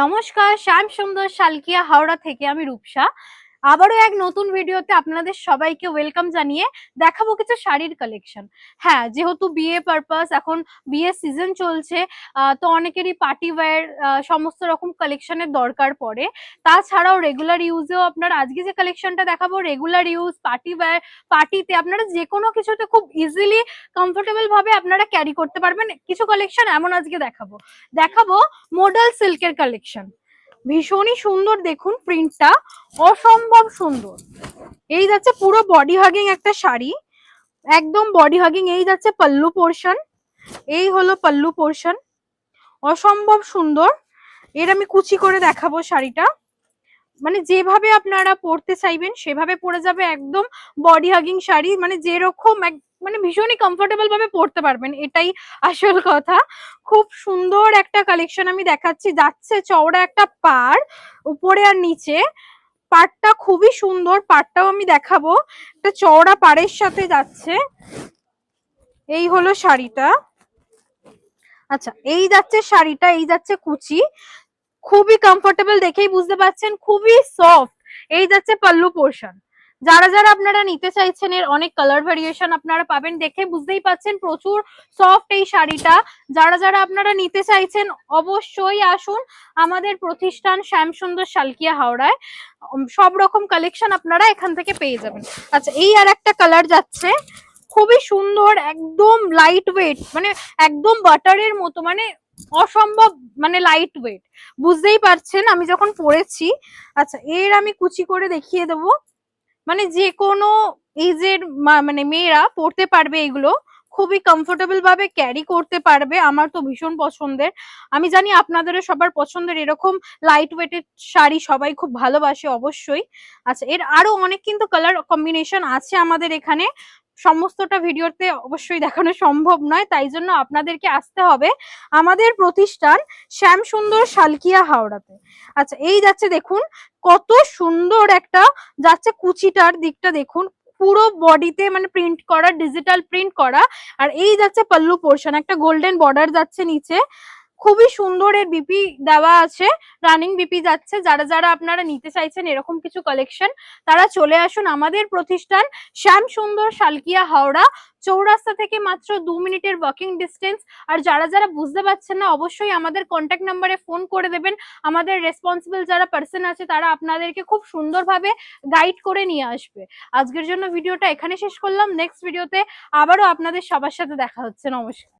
নমস্কার, শ্যাম সুন্দর শালকিয়া হাওড়া থেকে আমি রূপসা। আবারও এক নতুন ভিডিওতে আপনাদের সবাইকে ওয়েলকাম জানিয়ে দেখাবো কিছু শাড়ির কালেকশন। হ্যাঁ, যেহেতু বিয়ে পারপাস, এখন বিয়ের সিজন চলছে, তো অনেকেরই পার্টি ওয়্যার সমস্ত রকম কালেকশনের দরকার পড়ে। তাছাড়াও রেগুলার ইউজেও আপনার আজকে যে কালেকশনটা দেখাবো, রেগুলার ইউজ, পার্টি ওয়্যার, পার্টিতে আপনারা যে কোনো কিছুতে খুব ইজিলি কমফোর্টেবল ভাবে আপনারা ক্যারি করতে পারবেন। কিছু কালেকশন এমন আজকে দেখাবো মডাল সিল্কের কালেকশন। ভীষণই সুন্দর, দেখুন প্রিন্টটা অসম্ভব সুন্দর। এই যাচ্ছে পুরো বডি হাগিং একটা শাড়ি, একদম বডি হাগিং। এই যাচ্ছে পাল্লু পোর্শন, এই হলো পাল্লু পোর্শন, অসম্ভব সুন্দর। এর আমি কুচি করে দেখাবো শাড়িটা, মানে যেভাবে আপনারা পরতে চাইবেন সেভাবে পরে যাবে। একদম বডি হাগিং শাড়ি, মানে যেরকম মানে ভীষণই কমফোর্টেবল ভাবে পরতে পারবেন, এটাই আসল কথা। খুব সুন্দর একটা কালেকশন আমি দেখাচ্ছি। যাচ্ছে চওড়া একটা পাড়, উপরে আর নিচে। পাড়টা খুবই সুন্দর, পাড়টাও আমি দেখাবো। একটা চওড়া পাড়ের সাথে যাচ্ছে। এই হলো শাড়িটা। আচ্ছা, এই যাচ্ছে শাড়িটা, এই যাচ্ছে কুচি। খুবই কমফোর্টেবল, দেখেই বুঝতে পারছেন, খুবই সফট। এই যাচ্ছে পাল্লু পোর্শন। যারা যারা আপনারা নিতে চাইছেন, এর অনেক কালার ভেরিয়েশন আপনারা পাবেন, দেখে বুঝতেই পাচ্ছেন প্রচুর সফট এই শাড়িটা। যারা যারা আপনারা নিতে চাইছেন অবশ্যই আসুন আমাদের প্রতিষ্ঠান শ্যামসুন্দর শালকিয়া হাওড়ায়। সব রকম কালেকশন আপনারা এখান থেকে পেয়ে যাবেন। আচ্ছা, এই আর একটা কালার যাচ্ছে, খুবই সুন্দর, একদম লাইট ওয়েট, মানে একদম বাটারের মতো, মানে অসম্ভব, মানে লাইট ওয়েট, বুঝতেই পারছেন আমি যখন পরেছি। আচ্ছা, এর আমি কুচি করে দেখিয়ে দেবো, মানে যে কোনো এজের মানে মেয়েরা পরতে পারবে এগুলো, খুবই কমফোর্টেবল ভাবে ক্যারি করতে পারবে। আমার তো ভীষণ পছন্দের, আমি জানি আপনাদেরও সবার পছন্দের এরকম লাইট ওয়েটের শাড়ি সবাই খুব ভালোবাসে অবশ্যই। আচ্ছা, এর আরো অনেক কিন্তু কালার কম্বিনেশন আছে আমাদের এখানে, সমস্তটা ভিডিওতে অবশ্যই দেখানো সম্ভব নয়, তাই জন্য আপনাদেরকে আসতে হবে আমাদের প্রতিষ্ঠান শ্যামসুন্দর শালকিয়া হাওড়াতে। আচ্ছা, এই যাচ্ছে দেখুন কত সুন্দর একটা যাচ্ছে, কুচিটার দিকটা দেখুন, পুরো বডিতে মানে প্রিন্ট করা, ডিজিটাল প্রিন্ট করা। আর এই যাচ্ছে পাল্লু পোর্শন, একটা গোল্ডেন বর্ডার যাচ্ছে নিচে, খুবই সুন্দর। এর বিপি দেওয়া আছে, রানিং বিপি যাচ্ছে। যারা যারা আপনারা নিতে চাইছেন এরকম কিছু কালেকশন, তারা চলে আসুন আমাদের প্রতিষ্ঠান শ্যামসুন্দর শালকিয়া হাওড়া, চৌরাস্তা থেকে মাত্র 2 মিনিটের ওয়াকিং ডিস্টেন্স। আর যারা যারা বুঝতে পারছেন না, অবশ্যই আমাদের কন্ট্যাক্ট নাম্বারে ফোন করে দেবেন। আমাদের রেসপন্সিবল যারা পার্সন আছে তারা আপনাদেরকে খুব সুন্দরভাবে গাইড করে নিয়ে আসবে। আজকের জন্য ভিডিওটা এখানে শেষ করলাম, নেক্সট ভিডিওতে আবারও আপনাদের সবার সাথে দেখা হচ্ছে। নমস্কার।